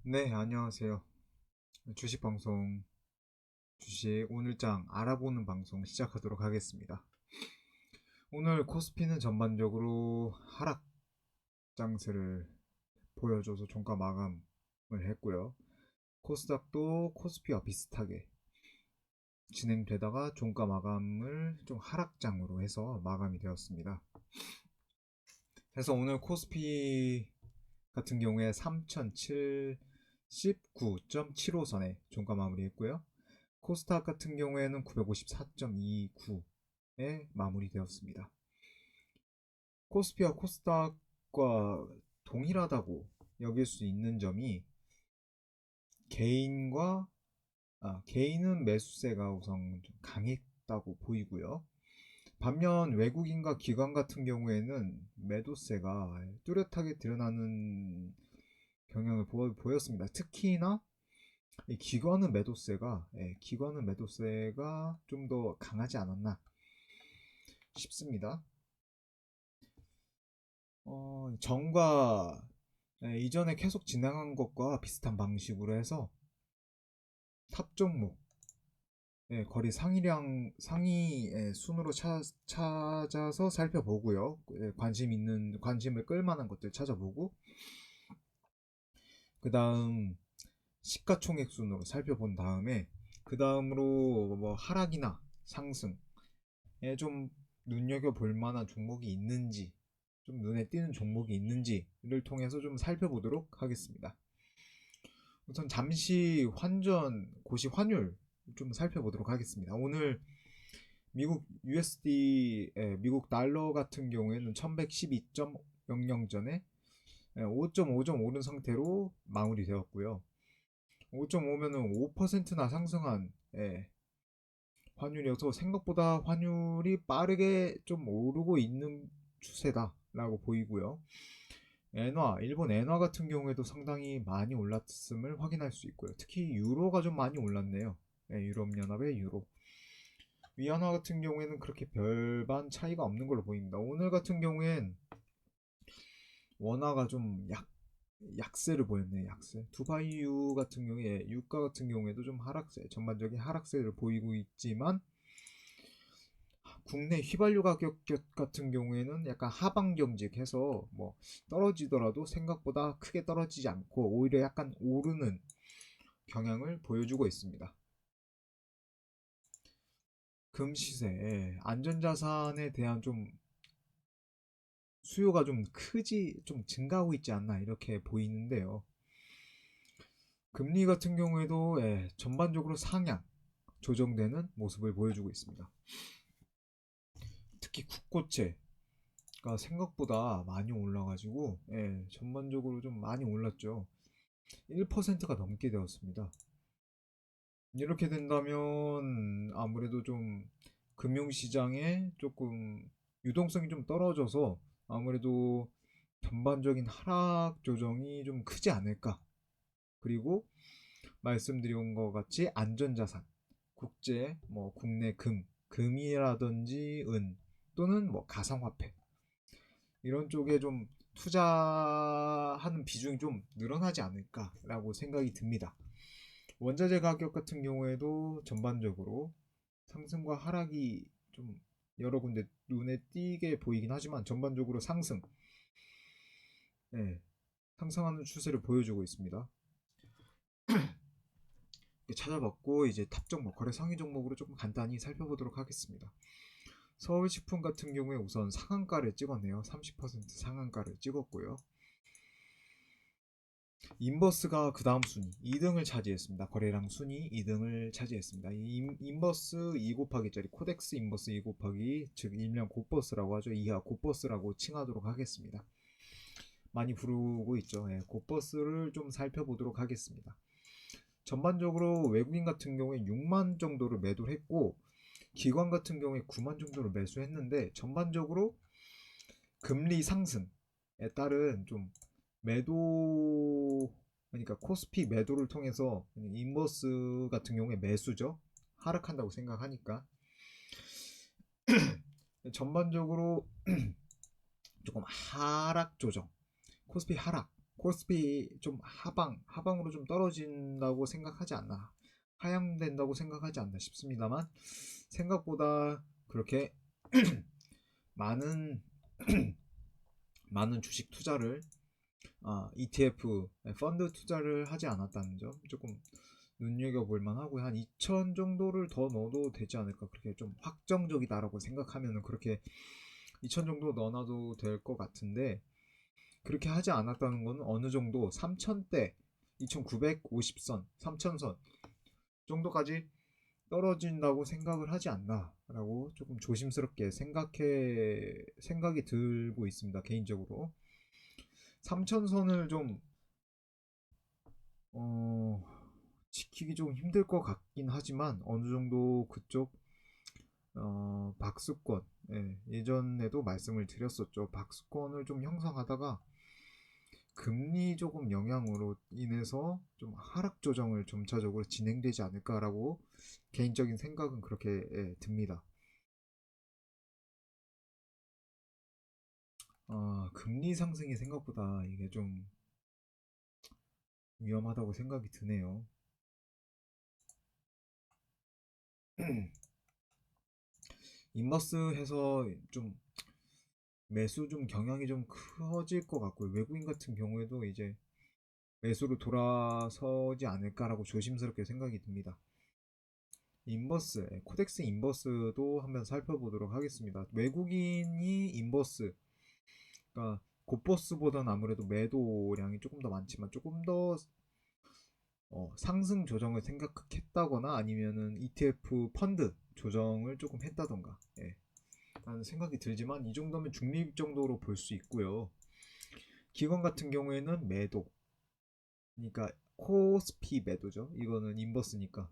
네, 안녕하세요. 주식 방송, 주식 오늘장 알아보는 방송 시작하도록 하겠습니다. 오늘 코스피는 전반적으로 하락 장세를 보여줘서 종가 마감을 했고요. 코스닥도 코스피와 비슷하게 진행되다가 종가 마감을 좀 하락장으로 해서 마감이 되었습니다. 그래서 오늘 코스피 같은 경우에 3079.75선에 종가 마무리했고요. 코스닥 같은 경우에는 954.29에 마무리되었습니다. 코스피와 코스닥과 동일하다고 여길 수 있는 점이 개인과 개인은 매수세가 우선 좀 강했다고 보이고요. 반면 외국인과 기관 같은 경우에는 매도세가 뚜렷하게 드러나는 경향을 보였습니다. 특히나 기관은 매도세가 좀 더 강하지 않았나 싶습니다. 전과 이전에 계속 진행한 것과 비슷한 방식으로 해서 탑 종목 거리 상위 순으로 찾아서 살펴보고요. 관심을 끌만한 것들 찾아보고 그 다음 시가총액 순으로 살펴본 다음에 그 다음으로 뭐 하락이나 상승에 좀 눈여겨볼 만한 종목이 있는지 좀 눈에 띄는 종목이 있는지를 통해서 좀 살펴보도록 하겠습니다. 우선 잠시 고시 환율 좀 살펴보도록 하겠습니다. 오늘 미국 USD, 미국 달러 같은 경우에는 1112.00전에 5.5점 오른 상태로 마무리되었고요. 5.5면은 5%나 상승한 환율이어서 생각보다 환율이 빠르게 좀 오르고 있는 추세다라고 보이고요. 일본 엔화 같은 경우에도 상당히 많이 올랐음을 확인할 수 있고요. 특히 유로가 좀 많이 올랐네요. 유럽연합의 유로. 위안화 같은 경우에는 그렇게 별반 차이가 없는 걸로 보입니다. 오늘 같은 경우엔 원화가 좀 약세를 보였네요. 약세. 두바이유 같은 경우에 유가 같은 경우에도 좀 전반적인 하락세를 보이고 있지만 국내 휘발유 가격 같은 경우에는 약간 하방경직해서 뭐 떨어지더라도 생각보다 크게 떨어지지 않고 오히려 약간 오르는 경향을 보여주고 있습니다. 금시세, 안전자산에 대한 좀 수요가 좀 증가하고 있지 않나 이렇게 보이는데요. 금리 같은 경우에도 전반적으로 상향 조정되는 모습을 보여주고 있습니다. 특히 국고채가 생각보다 많이 올라가지고 전반적으로 좀 많이 올랐죠. 1%가 넘게 되었습니다. 이렇게 된다면 아무래도 좀 금융시장에 조금 유동성이 좀 떨어져서 아무래도 전반적인 하락 조정이 좀 크지 않을까. 그리고 말씀드린 것 같이 안전자산, 국내 금이라든지 은 또는 뭐 가상화폐 이런 쪽에 좀 투자하는 비중이 좀 늘어나지 않을까라고 생각이 듭니다. 원자재 가격 같은 경우에도 전반적으로 상승과 하락이 좀 여러 군데 눈에 띄게 보이긴 하지만 전반적으로 네, 상승하는 추세를 보여주고 있습니다. 찾아봤고 이제 탑 종목, 거래 상위 종목으로 조금 간단히 살펴보도록 하겠습니다. 서울식품 같은 경우에 우선 상한가를 찍었네요. 30% 상한가를 찍었고요. 인버스가 그 다음 순위 2등을 차지했습니다. 거래량 순위 2등을 차지했습니다. 인버스 2 곱하기짜리 코덱스 인버스 2 곱하기 즉 일명 곧버스라고 하죠. 이하 곧버스라고 칭하도록 하겠습니다. 많이 부르고 있죠. 곧버스를 좀 살펴보도록 하겠습니다. 전반적으로 외국인 같은 경우에 6만 정도를 매도를 했고 기관 같은 경우에 9만 정도를 매수했는데 전반적으로 금리 상승에 따른 좀 매도 그러니까 코스피 매도를 통해서 인버스 같은 경우에 매수죠. 하락한다고 생각하니까 전반적으로 조금 하락 조정 코스피 하락 코스피 좀 하방으로 좀 떨어진다고 생각하지 않나, 하향된다고 생각하지 않나 싶습니다만, 생각보다 그렇게 많은 많은 주식 투자를, ETF 펀드 투자를 하지 않았다는 점 조금 눈여겨볼 만하고요. 한 2천 정도를 더 넣어도 되지 않을까, 그렇게 좀 확정적이다라고 생각하면은 그렇게 2천 정도 넣어놔도 될 것 같은데, 그렇게 하지 않았다는 건 어느 정도 3천대, 2950선, 3000선 정도까지 떨어진다고 생각을 하지 않나라고 조금 조심스럽게 생각이 들고 있습니다. 개인적으로 3000선을 좀 어, 지키기 좀 힘들 것 같긴 하지만, 어느 정도 그쪽 박스권, 예전에도 말씀을 드렸었죠. 박스권을 좀 형성하다가 금리 조금 영향으로 인해서 좀 하락 조정을 점차적으로 진행되지 않을까라고 개인적인 생각은 그렇게 듭니다. 금리 상승이 생각보다 이게 좀 위험하다고 생각이 드네요. 인버스 해서 좀 매수 좀 경향이 좀 커질 것 같고요. 외국인 같은 경우에도 이제 매수로 돌아서지 않을까라고 조심스럽게 생각이 듭니다. 인버스, 코덱스 인버스도 한번 살펴보도록 하겠습니다. 외국인이 인버스, 그러니까 곧버스보다는 아무래도 매도량이 조금 더 많지만, 조금 더 상승 조정을 생각했다거나 아니면은 ETF 펀드 조정을 조금 했다던가, 라는 생각이 들지만, 이 정도면 중립 정도로 볼 수 있고요. 기관 같은 경우에는 매도, 그러니까 코스피 매도죠. 이거는 인버스니까.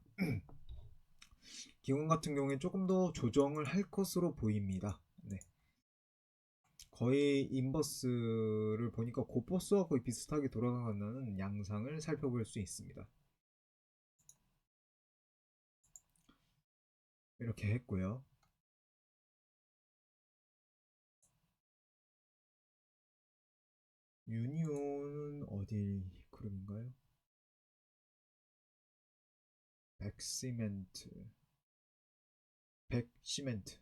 기관 같은 경우에 조금 더 조정을 할 것으로 보입니다. 네. 거의 인버스를 보니까 곧버스와 거의 비슷하게 돌아가는 양상을 살펴볼 수 있습니다. 이렇게 했고요. 유니온은 어디 그룹인가요? 백시멘트, 백시멘트,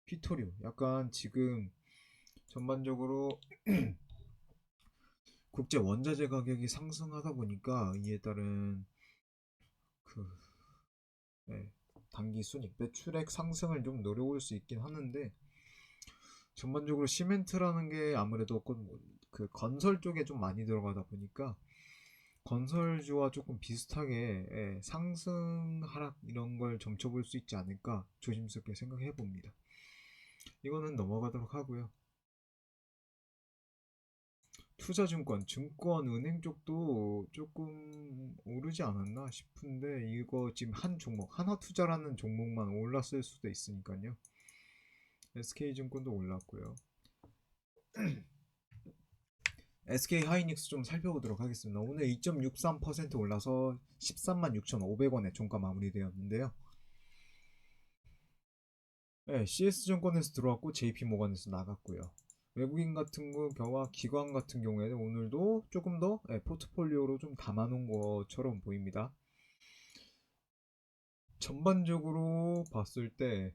피토류. 약간 지금 전반적으로 국제 원자재 가격이 상승하다 보니까 이에 따른 그 네, 단기 순익 매출액 상승을 좀 노려올 수 있긴 하는데, 전반적으로 시멘트라는 게 아무래도 그 건설 쪽에 좀 많이 들어가다 보니까 건설주와 조금 비슷하게 상승 하락 이런 걸 점쳐볼 수 있지 않을까 조심스럽게 생각해 봅니다. 이거는 넘어가도록 하고요. 투자증권, 증권, 은행 쪽도 조금 오르지 않았나 싶은데, 이거 지금 한 종목, 하나투자라는 종목만 올랐을 수도 있으니까요. SK증권도 올랐고요. SK하이닉스 좀 살펴보도록 하겠습니다. 오늘 2.63% 올라서 13만 6,500원에 종가 마무리되었는데요. 네, CS증권에서 들어왔고 JP모건에서 나갔고요. 외국인 같은 경우와 기관 같은 경우에는 오늘도 조금 더 포트폴리오로 좀 담아놓은 것처럼 보입니다. 전반적으로 봤을 때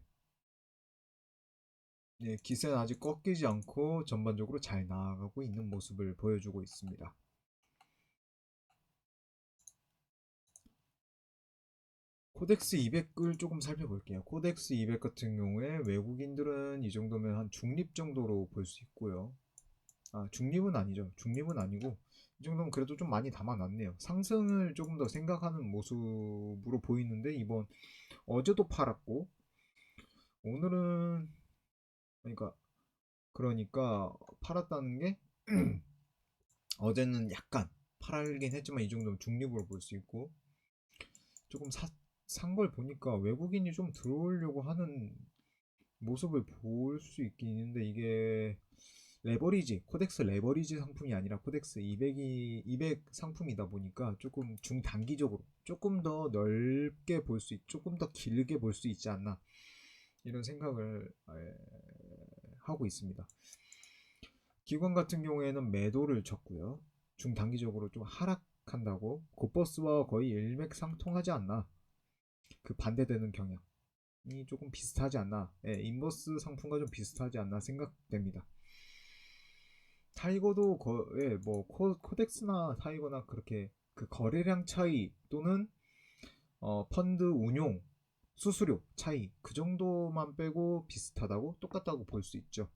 기세는 아직 꺾이지 않고 전반적으로 잘 나아가고 있는 모습을 보여주고 있습니다. 코덱스 200을 조금 살펴볼게요. 코덱스 200 같은 경우에 외국인들은 이 정도면 한 중립 정도로 볼 수 있고요. 중립은 아니죠. 중립은 아니고, 이 정도면 그래도 좀 많이 담아놨네요. 상승을 조금 더 생각하는 모습으로 보이는데, 어제도 팔았고, 오늘은, 그러니까 팔았다는 게 어제는 약간 팔긴 했지만 이 정도면 중립으로 볼 수 있고, 조금 산 걸 보니까 외국인이 좀 들어오려고 하는 모습을 볼 수 있긴 있는데, 이게 코덱스 레버리지 상품이 아니라 코덱스 200 상품이다 보니까 조금 중단기적으로 조금 더 넓게 조금 더 길게 볼 수 있지 않나, 이런 생각을 하고 있습니다. 기관 같은 경우에는 매도를 쳤고요. 중단기적으로 좀 하락한다고, 곧버스와 거의 일맥상통하지 않나, 그 반대되는 경향이 조금 비슷하지 않나, 예, 인버스 상품과 좀 비슷하지 않나 생각됩니다. 타이거도 예, 뭐 코덱스나 타이거나 그렇게 그 거래량 차이 또는 펀드 운용 수수료 차이 그 정도만 빼고 비슷하다고, 똑같다고 볼 수 있죠.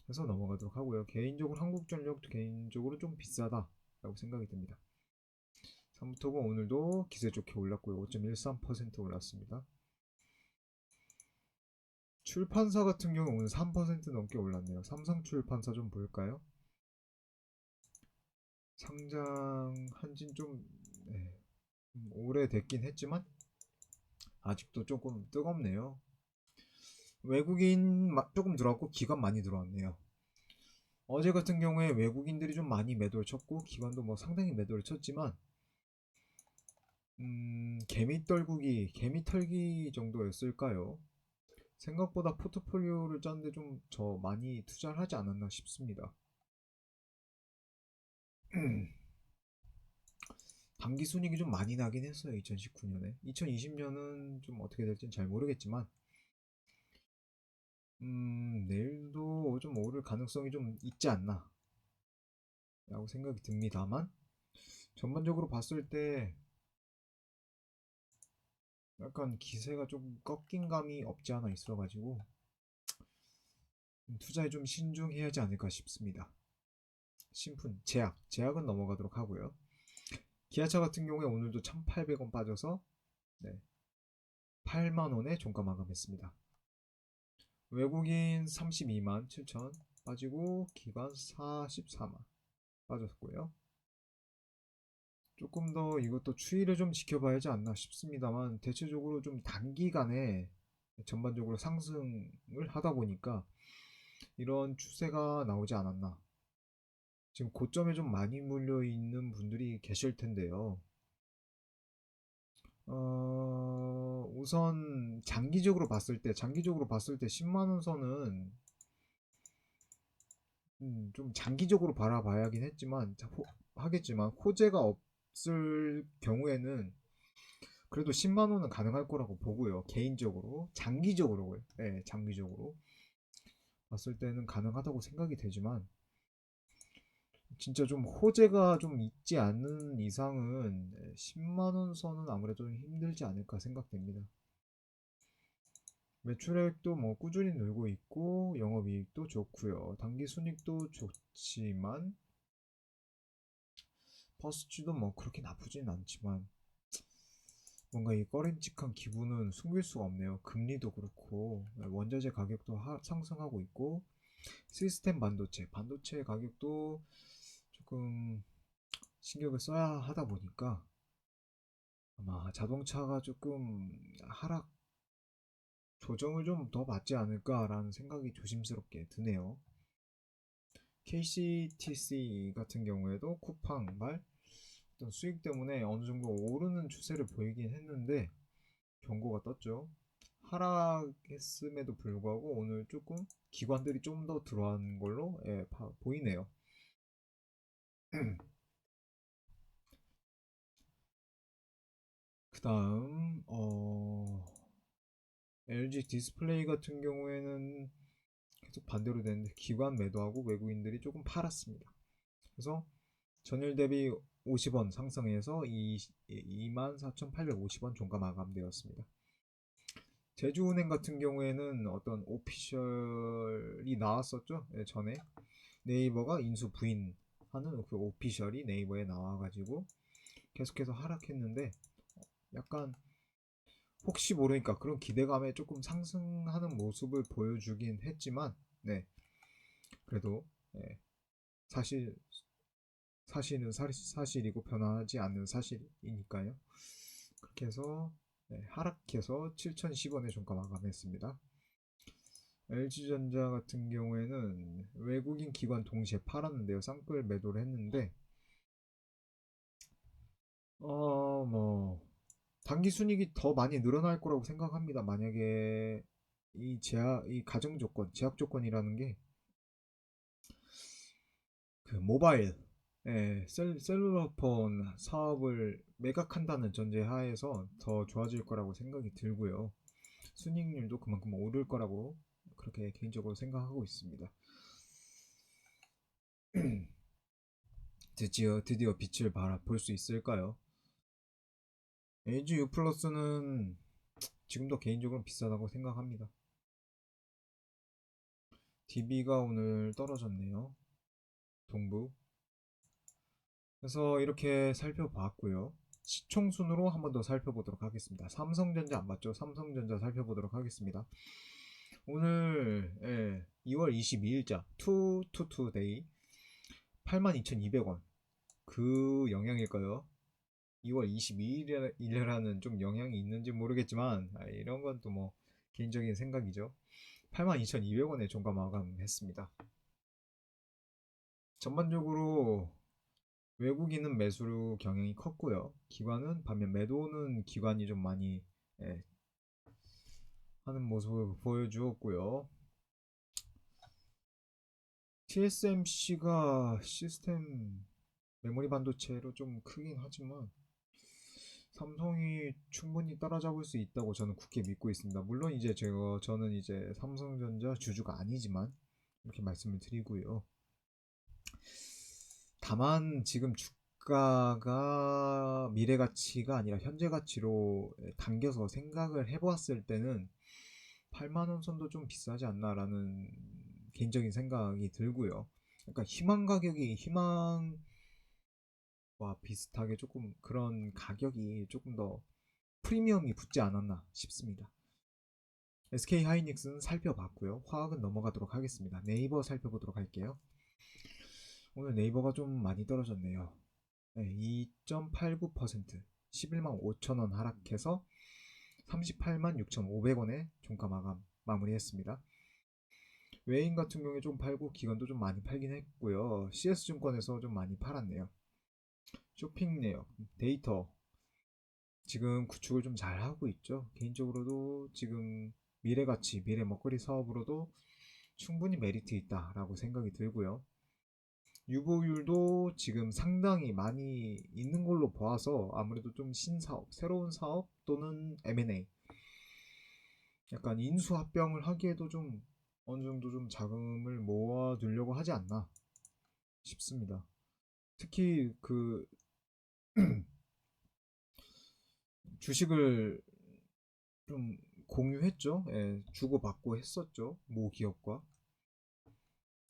그래서 넘어가도록 하고요. 개인적으로 한국전력도 개인적으로 좀 비싸다라고 생각이 듭니다. 삼부토건 오늘도 기세 좋게 올랐고요. 5.13% 올랐습니다. 출판사 같은 경우 오늘 3% 넘게 올랐네요. 삼성출판사 좀 볼까요? 상장한 지는 네, 오래됐긴 했지만 아직도 조금 뜨겁네요. 외국인 조금 들어왔고 기관 많이 들어왔네요. 어제 같은 경우에 외국인들이 좀 많이 매도를 쳤고 기관도 뭐 상당히 매도를 쳤지만 개미 떨구기, 개미 털기 정도였을까요? 생각보다 포트폴리오를 짰는데 좀 저 많이 투자를 하지 않았나 싶습니다. 단기 순이익이 좀 많이 나긴 했어요. 2019년에. 2020년은 좀 어떻게 될지는 잘 모르겠지만 내일도 좀 오를 가능성이 좀 있지 않나 라고 생각이 듭니다만, 전반적으로 봤을 때 약간 기세가 좀 꺾인 감이 없지 않아 있어가지고 투자에 좀 신중해야 하지 않을까 싶습니다. 신품, 제약은 넘어가도록 하고요. 기아차 같은 경우에 오늘도 1,800원 빠져서 네, 8만원에 종가 마감했습니다. 외국인 32만 7천 빠지고 기관 44만 빠졌고요. 조금 더 이것도 추이를 좀 지켜봐야 하지 않나 싶습니다만, 대체적으로 좀 단기간에 전반적으로 상승을 하다 보니까 이런 추세가 나오지 않았나. 지금 고점에 좀 많이 물려 있는 분들이 계실 텐데요. 우선 장기적으로 봤을 때 10만 원 선은 좀 장기적으로 바라봐야 하긴 하겠지만 호재가 없을 경우에는 그래도 10만 원은 가능할 거라고 보고요. 개인적으로 장기적으로, 네, 장기적으로 봤을 때는 가능하다고 생각이 되지만 진짜 좀 호재가 좀 있지 않는 이상은 10만 원 선은 아무래도 좀 힘들지 않을까 생각됩니다. 매출액도 뭐 꾸준히 늘고 있고 영업이익도 좋고요. 당기 순익도 좋지만 퍼스치도 뭐 그렇게 나쁘진 않지만 뭔가 이 꺼림칙한 기분은 숨길 수가 없네요. 금리도 그렇고 원자재 가격도 상승하고 있고 시스템 반도체 가격도 조금 신경을 써야 하다 보니까 아마 자동차가 조금 하락 조정을 좀 더 받지 않을까라는 생각이 조심스럽게 드네요. KCTC 같은 경우에도 쿠팡발 어떤 수익 때문에 어느 정도 오르는 추세를 보이긴 했는데 경고가 떴죠. 하락했음에도 불구하고 오늘 조금 기관들이 좀 더 들어간 걸로 예, 보이네요. 그 다음 LG 디스플레이 같은 경우에는 계속 반대로 되는데 기관 매도하고 외국인들이 조금 팔았습니다. 그래서 전일 대비 50원 상승해서 24,850원 종가 마감되었습니다. 제주은행 같은 경우에는 어떤 오피셜이 나왔었죠. 예, 전에 네이버가 인수 부인하는 그 오피셜이 네이버에 나와가지고 계속해서 하락했는데 약간 혹시 모르니까 그런 기대감에 조금 상승하는 모습을 보여주긴 했지만 네, 그래도 예, 사실 사실은 사실이고 변하지 않는 사실이니까요. 그렇게 해서 네, 하락해서 7,010원에 종가 마감했습니다. LG전자 같은 경우에는 외국인 기관 동시에 팔았는데요. 쌍끌 매도를 했는데 뭐 단기 순이익이 더 많이 늘어날 거라고 생각합니다. 만약에 이 가정 조건, 제약 조건이라는 게 그 모바일, 셀룰러폰 사업을 매각한다는 전제 하에서 더 좋아질 거라고 생각이 들고요. 순이익률도 그만큼 오를 거라고 그렇게 개인적으로 생각하고 있습니다. 드디어 빛을 볼 수 있을까요? LG U 플러스는 지금도 개인적으로 비싸다고 생각합니다. DB가 오늘 떨어졌네요. 동부. 그래서 이렇게 살펴봤고요. 시총순으로 한 번 더 살펴보도록 하겠습니다. 삼성전자 안 봤죠? 삼성전자 살펴보도록 하겠습니다. 오늘 2월 22일자 투투투데이 82,200원 그 영향일까요? 2월 22일이라는 좀 영향이 있는지 모르겠지만 이런 건 또 뭐 개인적인 생각이죠. 82,200원에 종가 마감했습니다. 전반적으로 외국인은 매수 경향이 컸고요. 기관은 반면 매도는 기관이 좀 많이 하는 모습을 보여주었고요. TSMC가 시스템 메모리 반도체로 좀 크긴 하지만 삼성이 충분히 따라잡을 수 있다고 저는 굳게 믿고 있습니다. 물론 이제 저는 이제 삼성전자 주주가 아니지만 이렇게 말씀을 드리고요. 다만 지금 주가가 미래 가치가 아니라 현재 가치로 당겨서 생각을 해보았을 때는 8만 원 선도 좀 비싸지 않나라는 개인적인 생각이 들고요. 그러니까 희망 가격이 희망과 비슷하게 조금 그런 가격이 조금 더 프리미엄이 붙지 않았나 싶습니다. SK 하이닉스는 살펴봤고요. 화학은 넘어가도록 하겠습니다. 네이버 살펴보도록 할게요. 오늘 네이버가 좀 많이 떨어졌네요. 2.89% 11만 5천원 하락해서 38만 6,500원에 종가 마무리했습니다. 외인 같은 경우에 좀 팔고 기관도 좀 많이 팔긴 했고요. CS증권에서 좀 많이 팔았네요. 쇼핑 내역, 데이터 지금 구축을 좀 잘하고 있죠. 개인적으로도 지금 미래가치, 미래 먹거리 사업으로도 충분히 메리트 있다라고 생각이 들고요. 유보율도 지금 상당히 많이 있는 걸로 봐서 아무래도 좀 신사업, 새로운 사업 또는 M&A 약간 인수합병을 하기에도 좀 어느 정도 좀 자금을 모아두려고 하지 않나 싶습니다. 특히 그 주식을 좀 공유했죠. 주고받고 했었죠. 모 기업과.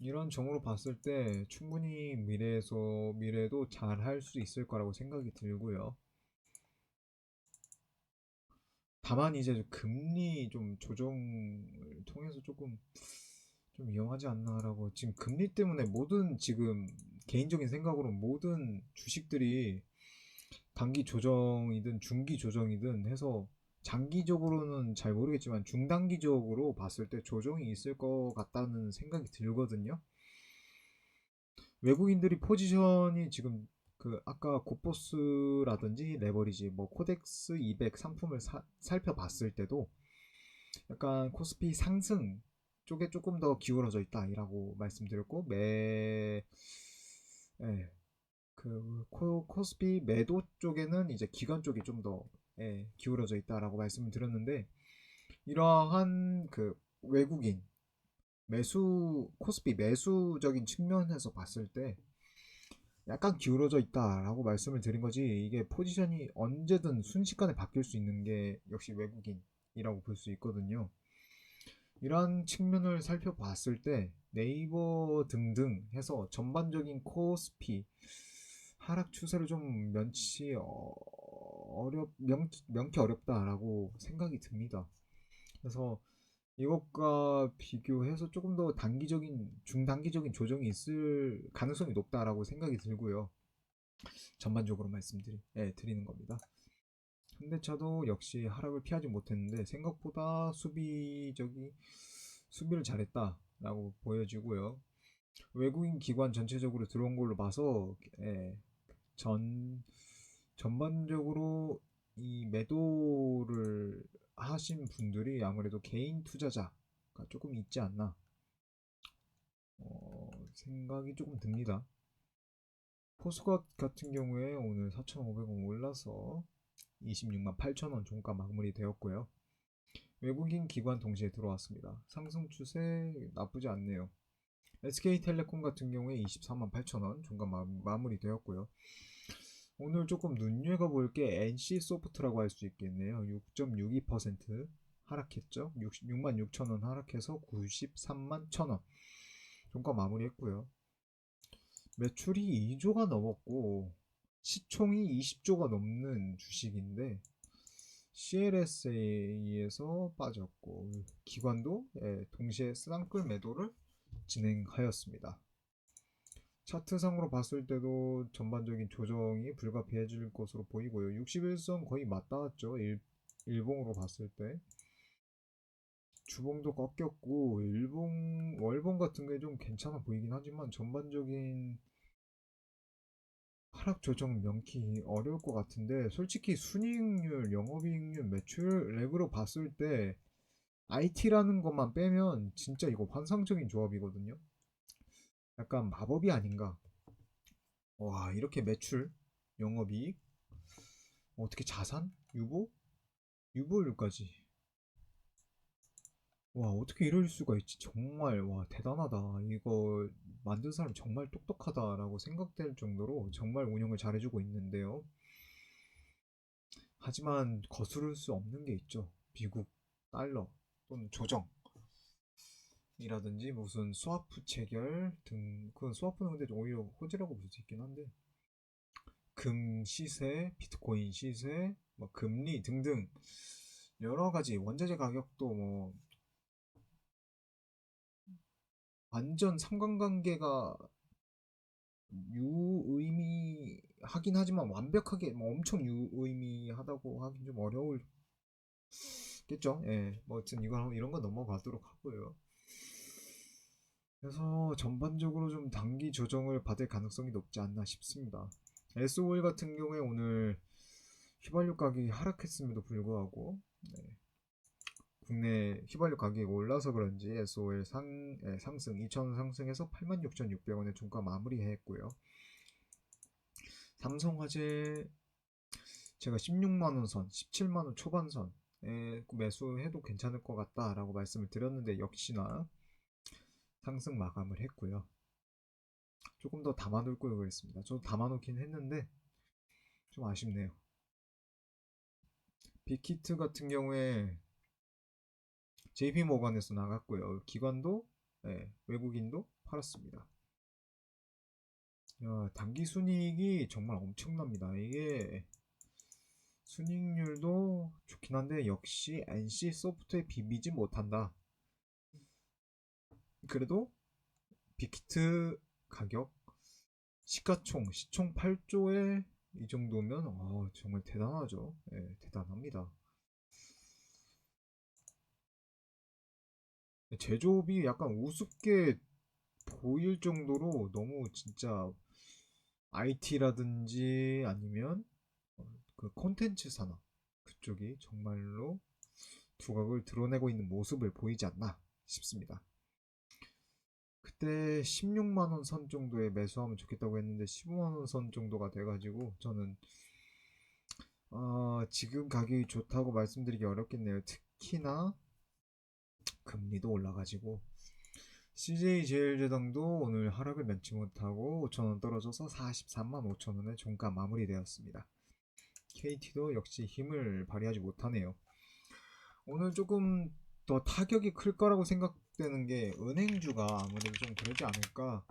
이런 점으로 봤을 때 충분히 미래도 잘 할 수 있을 거라고 생각이 들고요. 다만 이제 금리 좀 조정을 통해서 조금 좀 위험하지 않나라고 지금 금리 때문에 모든 지금 개인적인 생각으로 모든 주식들이 단기 조정이든 중기 조정이든 해서 장기적으로는 잘 모르겠지만 중단기적으로 봤을 때 조정이 있을 것 같다는 생각이 들거든요. 외국인들이 포지션이 지금 그 아까 고포스라든지 레버리지 뭐 코덱스 200 상품을 살펴봤을 때도 약간 코스피 상승 쪽에 조금 더 기울어져 있다라고 말씀드렸고 그 코스피 매도 쪽에는 이제 기관 쪽이 좀 더 기울어져 있다라고 말씀을 드렸는데 이러한 그 외국인 코스피 매수적인 측면에서 봤을 때 약간 기울어져 있다라고 말씀을 드린 거지 이게 포지션이 언제든 순식간에 바뀔 수 있는 게 역시 외국인이라고 볼 수 있거든요. 이러한 측면을 살펴봤을 때 네이버 등등 해서 전반적인 코스피 하락 추세를 좀 명키 어렵다라고 생각이 듭니다. 그래서 이것과 비교해서 조금 더 중단기적인 조정이 있을 가능성이 높다라고 생각이 들고요. 전반적으로 드리는 겁니다. 현대차도 역시 하락을 피하지 못했는데 생각보다 수비를 잘했다라고 보여지고요. 외국인 기관 전체적으로 들어온 걸로 봐서 전반적으로 이 매도를 하신 분들이 아무래도 개인 투자자가 조금 있지 않나 생각이 조금 듭니다. 포스코 같은 경우에 오늘 4,500원 올라서 26만 8천원 종가 마무리 되었고요. 외국인 기관 동시에 들어왔습니다. 상승 추세 나쁘지 않네요. SK텔레콤 같은 경우에 24만 8천원 종가 마무리 되었고요. 오늘 조금 눈여겨볼 게 NC소프트라고 할 수 있겠네요. 6.62% 하락했죠. 6만 6천원 하락해서 93만 1천원 종가 마무리했고요. 매출이 2조가 넘었고 시총이 20조가 넘는 주식인데 CLSA에서 빠졌고 기관도 동시에 쌍끌 매도를 진행하였습니다. 차트상으로 봤을 때도 전반적인 조정이 불가피해질 것으로 보이고요. 61선 거의 맞닿았죠. 일봉으로 봤을 때 주봉도 꺾였고 일봉 월봉 같은 게 좀 괜찮아 보이긴 하지만 전반적인 하락 조정 명키 어려울 것 같은데 솔직히 순이익률, 영업이익률, 매출 렉으로 봤을 때 IT라는 것만 빼면 진짜 이거 환상적인 조합이거든요. 약간 마법이 아닌가. 와, 이렇게 매출, 영업이익, 어떻게 자산, 유보, 유보율까지. 와, 어떻게 이럴 수가 있지? 정말 와 대단하다. 이거 만든 사람 정말 똑똑하다라고 생각될 정도로 정말 운영을 잘해주고 있는데요. 하지만 거스를 수 없는 게 있죠. 미국 달러 또는 조정이라든지 무슨 스와프 체결 등, 그 스와프는 근데 오히려 호재라고 볼 수 있긴 한데 금 시세, 비트코인 시세, 뭐 금리 등등 여러 가지 원자재 가격도 뭐 완전 상관관계가 유의미하긴 하지만 완벽하게 뭐 엄청 유의미하다고 하긴 좀 어려울겠죠. 예, 뭐 어쨌든 이런 거 넘어가도록 하고요. 그래서 전반적으로 좀 단기 조정을 받을 가능성이 높지 않나 싶습니다. SOL 같은 경우에 오늘 휘발유 가격이 하락했음에도 불구하고 국내 휘발유 가격이 올라서 그런지 SOL 상승 2,000원 상승해서 86,600원에 종가 마무리했고요. 삼성화재 제가 16만원 선, 17만원 초반선에 매수해도 괜찮을 것 같다라고 말씀을 드렸는데 역시나 상승 마감을 했고요. 조금 더 담아놓을 걸 그랬습니다. 저도 담아놓긴 했는데 좀 아쉽네요. 빅히트 같은 경우에 JP모건에서 나갔고요. 기관도 외국인도 팔았습니다. 야, 단기 순이익이 정말 엄청납니다. 이게 순이익률도 좋긴 한데 역시 NC소프트에 비비지 못한다. 그래도 빅히트 가격 시총 8조에 이 정도면 정말 대단하죠. 대단합니다. 제조업이 약간 우습게 보일 정도로 너무 진짜 IT라든지 아니면 그 콘텐츠 산업 그쪽이 정말로 두각을 드러내고 있는 모습을 보이지 않나 싶습니다. 그때 16만원 선 정도에 매수하면 좋겠다고 했는데 15만원 선 정도가 돼가지고 저는 지금 가격이 좋다고 말씀드리기 어렵겠네요. 특히나 금리도 올라가지고 CJ제일제당도 오늘 하락을 면치 못하고 5천원 떨어져서 43만 5천원에 종가 마무리되었습니다. KT도 역시 힘을 발휘하지 못하네요. 오늘 조금 더 타격이 클 거라고 생각되는 게 은행주가 아무래도 좀 그러지 않을까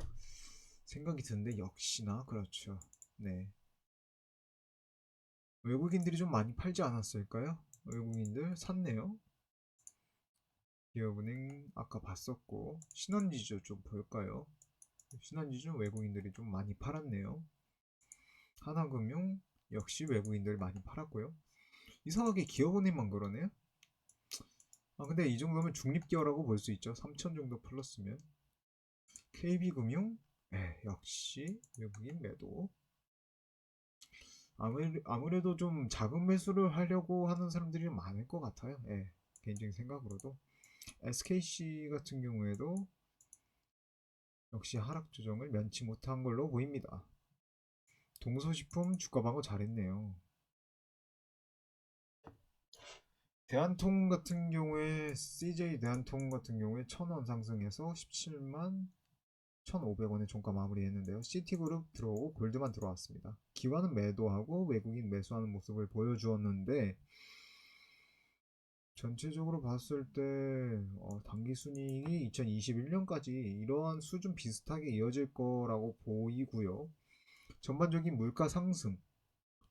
생각이 드는데 역시나 그렇죠. 네. 외국인들이 좀 많이 팔지 않았을까요? 외국인들 샀네요. 기업은행 아까 봤었고 신한지주 좀 볼까요? 신한지주 외국인들이 좀 많이 팔았네요. 하나금융 역시 외국인들이 많이 팔았고요. 이상하게 기업은행만 그러네요. 근데 이 정도면 중립기어라고 볼 수 있죠. 3천 정도 플러스면. KB금융 역시 외국인 매도. 아무래도 좀 작은 매수를 하려고 하는 사람들이 많을 것 같아요. 개인적인 생각으로도. SKC 같은 경우에도 역시 하락 조정을 면치 못한 걸로 보입니다. 동서식품 주가 방어 잘했네요. 대한통운 같은 경우에 CJ 대한통운 같은 경우에 1,000원 상승해서 17만 1,500원에 종가 마무리했는데요. 시티그룹 들어오고 골드만 들어왔습니다. 기관은 매도하고 외국인 매수하는 모습을 보여주었는데 전체적으로 봤을 때 당기순이익이 2021년까지 이러한 수준 비슷하게 이어질 거라고 보이고요. 전반적인 물가 상승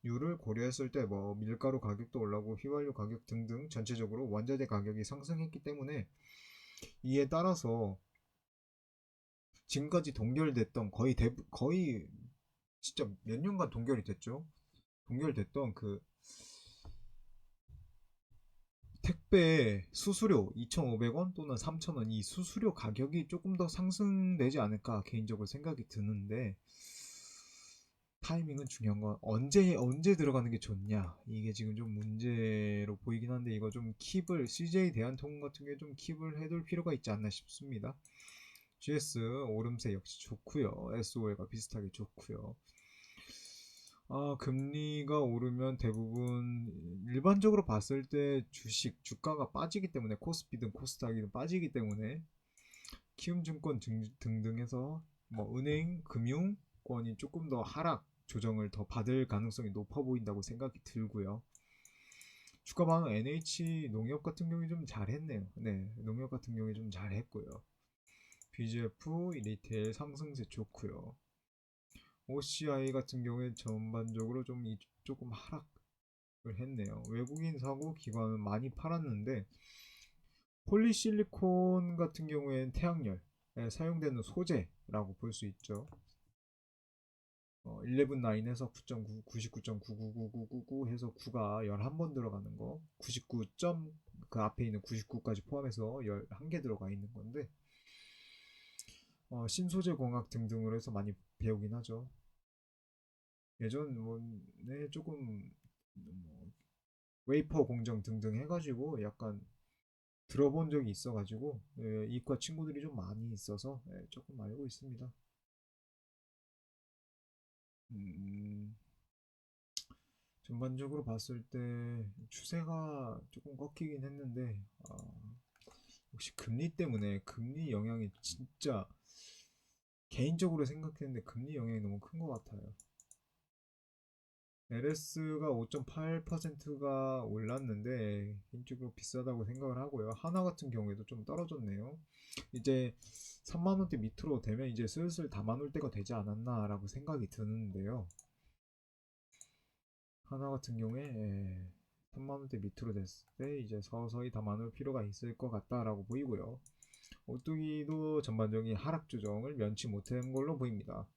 율을 고려했을 때 뭐 밀가루 가격도 올라고 휘발유 가격 등등 전체적으로 원자재 가격이 상승했기 때문에 이에 따라서 지금까지 동결됐던 거의 진짜 몇 년간 동결이 됐죠. 동결됐던 그 택배 수수료 2,500원 또는 3,000원 이 수수료 가격이 조금 더 상승되지 않을까 개인적으로 생각이 드는데 타이밍은 중요한 건 언제 들어가는 게 좋냐 이게 지금 좀 문제로 보이긴 한데 이거 좀 킵을 CJ 대한통운 같은 경우에 좀 킵을 해둘 필요가 있지 않나 싶습니다. GS 오름세 역시 좋고요. SOL과 비슷하게 좋고요. 금리가 오르면 대부분 일반적으로 봤을 때 주식 주가가 빠지기 때문에 코스피든 코스닥이든 빠지기 때문에 키움증권 등등 해서 뭐 은행 금융권이 조금 더 하락 조정을 더 받을 가능성이 높아 보인다고 생각이 들고요. 주가 방은 NH 농협 같은 경우에 좀 잘했네요. 네, 농협 같은 경우에 좀 잘했고요. BGF 리테일 상승세 좋고요. OCI 같은 경우에 전반적으로 조금 하락을 했네요. 외국인 사고 기관은 많이 팔았는데 폴리실리콘 같은 경우에는 태양열에 사용되는 소재라고 볼 수 있죠. 11.9에서 9.9, 99.99999 해서 9가 11번 들어가는 거, 99. 그 앞에 있는 99까지 포함해서 11개 들어가 있는 건데, 신소재 공학 등등으로 해서 많이 배우긴 하죠. 예전에 조금 뭐 웨이퍼 공정 등등 해가지고 약간 들어본 적이 있어가지고 이과 친구들이 좀 많이 있어서 조금 알고 있습니다. 음, 전반적으로 봤을 때 추세가 조금 꺾이긴 했는데 역시 금리 때문에 금리 영향이 진짜 개인적으로 생각했는데 금리 영향이 너무 큰 것 같아요. LS가 5.8%가 올랐는데 개인적으로 비싸다고 생각을 하고요. 하나 같은 경우에도 좀 떨어졌네요. 이제 3만원대 밑으로 되면 이제 슬슬 담아놓을 때가 되지 않았나라고 생각이 드는데요. 하나 같은 경우에 3만원대 밑으로 됐을 때 이제 서서히 담아놓을 필요가 있을 것 같다라고 보이고요. 오뚜기도 전반적인 하락 조정을 면치 못한 걸로 보입니다.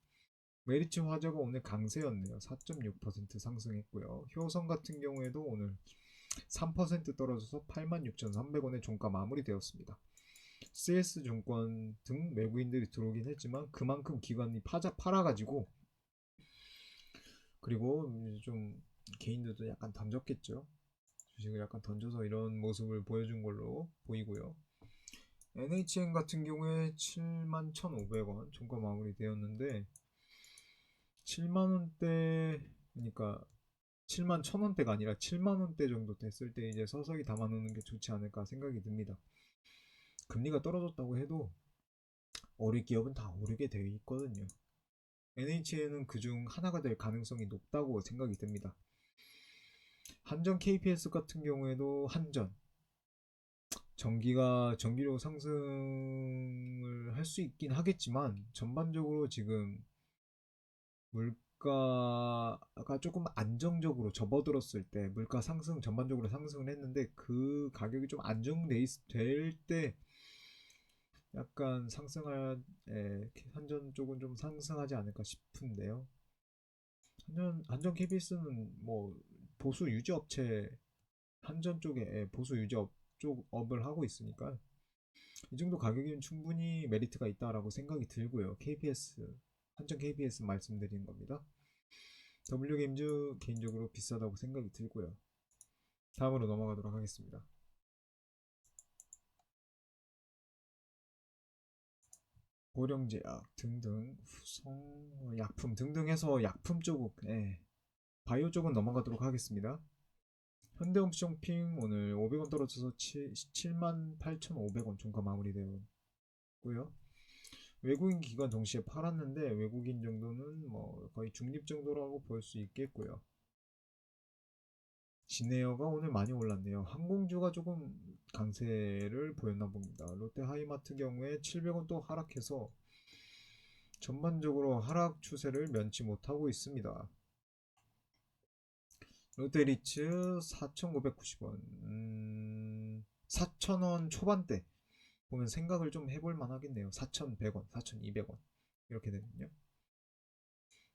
메리츠 화재가 오늘 강세였네요. 4.6% 상승했고요. 효성 같은 경우에도 오늘 3% 떨어져서 86,300원에 종가 마무리되었습니다. CS증권 등 외국인들이 들어오긴 했지만 그만큼 기관이 팔아가지고 그리고 좀 개인들도 약간 던졌겠죠. 주식을 약간 던져서 이런 모습을 보여준 걸로 보이고요. NHN 같은 경우에 71,500원 종가 마무리되었는데 7만원대 그러니까 7만 1,000원대가 아니라 7만원대 정도 됐을 때 이제 서서히 담아놓는 게 좋지 않을까 생각이 듭니다. 금리가 떨어졌다고 해도 오를 기업은 다 오르게 되어 있거든요. NHN은 그중 하나가 될 가능성이 높다고 생각이 듭니다. 한전 KPS 같은 경우에도 한전 전기료 상승을 할 수 있긴 하겠지만 전반적으로 지금 물가가 조금 안정적으로 접어들었을 때 물가 상승 전반적으로 상승을 했는데 그 가격이 좀 안정될 때 약간 한전 쪽은 좀 상승하지 않을까 싶은데요. 한전 KBS는 뭐 보수 유지 업체 한전 쪽에 보수 유지 쪽 업을 하고 있으니까 이 정도 가격이면 충분히 메리트가 있다라고 생각이 들고요. 한전 KBS 말씀드리는 겁니다. W게임즈 개인적으로 비싸다고 생각이 들고요. 다음으로 넘어가도록 하겠습니다. 고령제약 등등 후성 약품 등등 해서 약품 쪽 바이오 쪽은 넘어가도록 하겠습니다. 현대홈쇼핑 오늘 500원 떨어져서 78,500원 종가 마무리되었고요. 외국인 기관 동시에 팔았는데 외국인 정도는 뭐 거의 중립 정도라고 볼 수 있겠고요. 진에어가 오늘 많이 올랐네요. 항공주가 조금 강세를 보였나 봅니다. 롯데하이마트 경우에 700원 또 하락해서 전반적으로 하락 추세를 면치 못하고 있습니다. 롯데리츠 4,590원 4,000원 초반대 보면 생각을 좀 해볼 만하겠네요. 4,100원 4,200원 이렇게 되면요.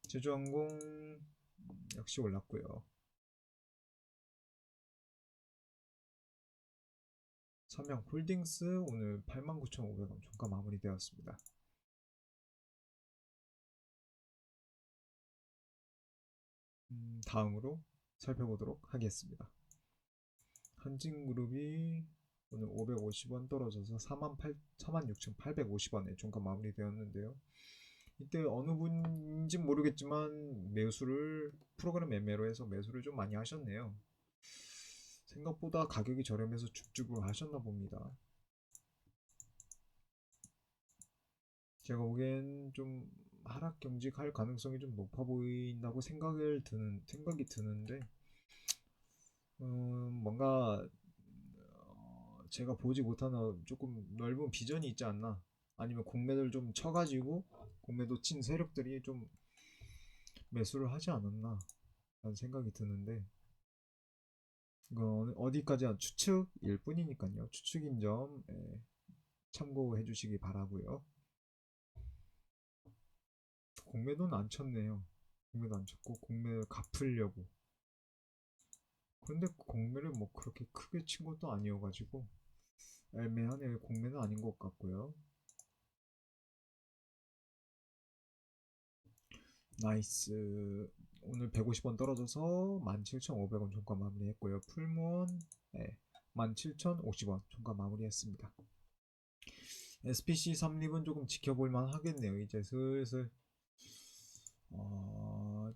제주항공 역시 올랐고요. 삼양홀딩스 오늘 89,500원 종가 마무리되었습니다. 다음으로 살펴보도록 하겠습니다. 한진그룹이 오늘 550원 떨어져서 46,850원에 종가 마무리되었는데요. 이때 어느 분인지 모르겠지만 매수를 프로그램 매매로 해서 매수를 좀 많이 하셨네요. 생각보다 가격이 저렴해서 죽죽으로 하셨나 봅니다. 제가 보기엔 좀 하락 경직할 가능성이 좀 높아 보인다고 생각이 드는데 뭔가 제가 보지 못하는 조금 넓은 비전이 있지 않나, 아니면 공매도를 좀 쳐가지고 공매도 친 세력들이 좀 매수를 하지 않았나 라는 생각이 드는데, 이건 어디까지 추측일 뿐이니까요. 추측인 점 참고해 주시기 바라고요. 공매도는 안 쳤네요. 공매도 안 쳤고 공매를 갚으려고. 그런데 공매를 뭐 그렇게 크게 친 것도 아니어가지고 애매하네. 공매는 아닌 것 같고요. 나이스. 오늘 150원 떨어져서 17,500원 종가 마무리했고요. 풀무원 17,050원 종가 마무리했습니다. SPC 3립은 조금 지켜볼만 하겠네요. 이제 슬슬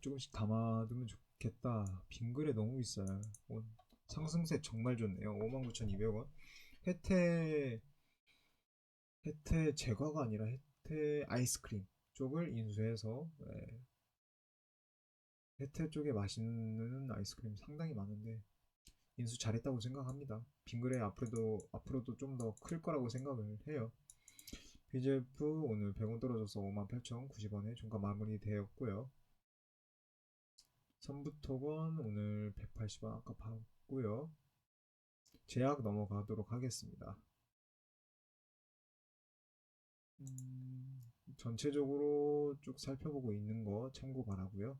조금씩 담아두면 좋겠다. 빙그레 너무 비싸요. 상승세 정말 좋네요. 59,200원. 혜태 제과가 아니라 혜태 아이스크림 쪽을 인수해서 혜태 쪽에 맛있는 아이스크림 상당히 많은데 인수 잘했다고 생각합니다. 빙그레 앞으로도 좀 더 클 거라고 생각을 해요. BJF 오늘 100원 떨어져서 58,090원에 종가 마무리되었고요. 선부토건 오늘 180원 아까 봤고요. 제약 넘어가도록 하겠습니다. 전체적으로 쭉 살펴보고 있는 거 참고 바라고요.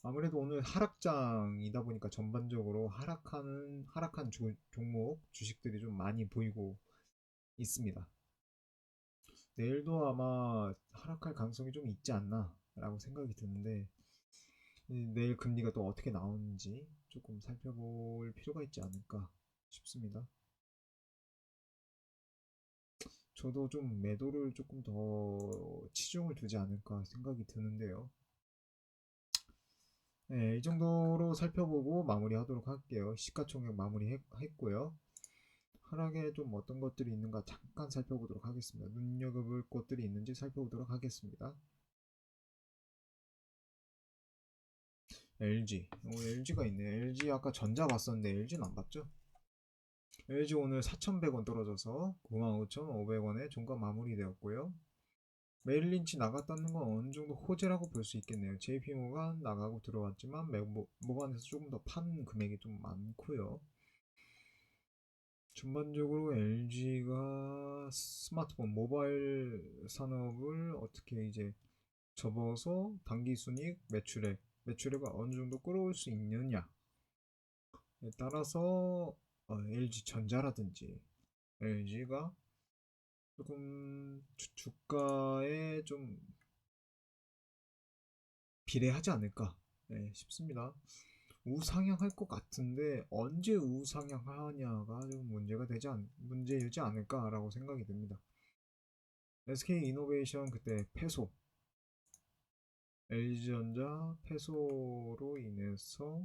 아무래도 오늘 하락장이다 보니까 전반적으로 하락한 종목 주식들이 좀 많이 보이고 있습니다. 내일도 아마 하락할 가능성이 좀 있지 않나 라고 생각이 드는데, 내일 금리가 또 어떻게 나오는지 조금 살펴볼 필요가 있지 않을까 싶습니다. 저도 좀 매도를 조금 더 치중을 두지 않을까 생각이 드는데요. 네, 이 정도로 살펴보고 마무리하도록 할게요. 시가총액 마무리했고요. 하락에 좀 어떤 것들이 있는가 잠깐 살펴보도록 하겠습니다. 눈여겨볼 것들이 있는지 살펴보도록 하겠습니다. LG. LG가 있네. LG 아까 전자 봤었는데 LG는 안 봤죠? LG 오늘 4,100원 떨어져서 95,500원에 종가 마무리되었고요. 메릴린치 나갔다는 건 어느 정도 호재라고 볼 수 있겠네요. JP모간 나가고 들어왔지만 모간에서 조금 더 판 금액이 좀 많고요. 전반적으로 LG가 스마트폰 모바일 산업을 어떻게 이제 접어서 당기순이익 매출액을 어느 정도 끌어올 수 있느냐에 따라서 LG전자라든지 LG가 조금 주가에 좀 비례하지 않을까 싶습니다. 우상향할 것 같은데 언제 우상향하냐가 좀 문제이지 않을까라고 생각이 듭니다. SK이노베이션 그때 패소, LG전자 패소로 인해서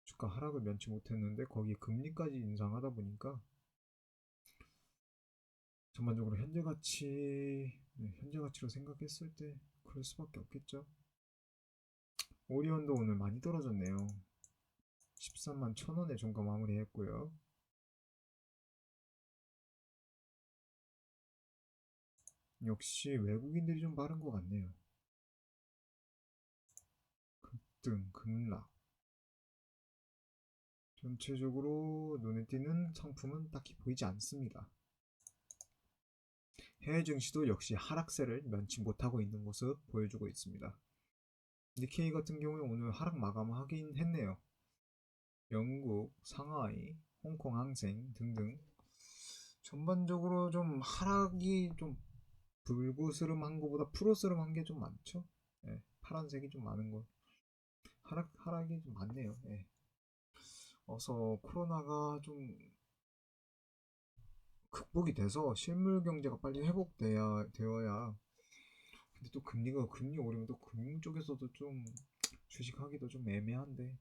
주가 하락을 면치 못했는데 거기 금리까지 인상하다 보니까 전반적으로 현재 가치로 생각했을 때 그럴 수밖에 없겠죠. 오리온도 오늘 많이 떨어졌네요. 13만 1,000원에 종가 마무리했고요. 역시 외국인들이 좀 빠른 것 같네요. 급등, 급락. 전체적으로 눈에 띄는 상품은 딱히 보이지 않습니다. 해외 증시도 역시 하락세를 면치 못하고 있는 모습 보여주고 있습니다. 니케이 같은 경우에 오늘 하락 마감하긴 했네요. 영국, 상하이, 홍콩 항생 등등 전반적으로 좀 하락이 좀 불구스름한 것보다 푸르스름한 게 좀 많죠. 예, 파란색이 좀 많은 거. 하락이 좀 많네요. 예. 어서 코로나가 좀 극복이 돼서 실물 경제가 빨리 되어야. 근데 또 금리 오르면 또 금융 쪽에서도 좀 주식하기도 좀 애매한데.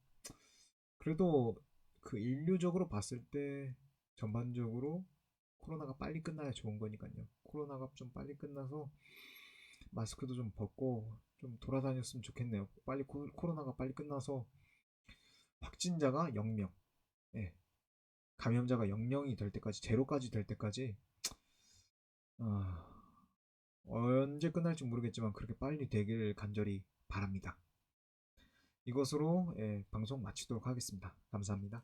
그래도 그 인류적으로 봤을 때 전반적으로 코로나가 빨리 끝나야 좋은 거니까요. 코로나가 좀 빨리 끝나서 마스크도 좀 벗고 좀 돌아다녔으면 좋겠네요. 빨리 코로나가 빨리 끝나서 확진자가 0명, 예, 감염자가 0명이 될 때까지, 제로까지 될 때까지, 아, 언제 끝날지 모르겠지만 그렇게 빨리 되길 간절히 바랍니다. 이것으로, 예, 방송 마치도록 하겠습니다. 감사합니다.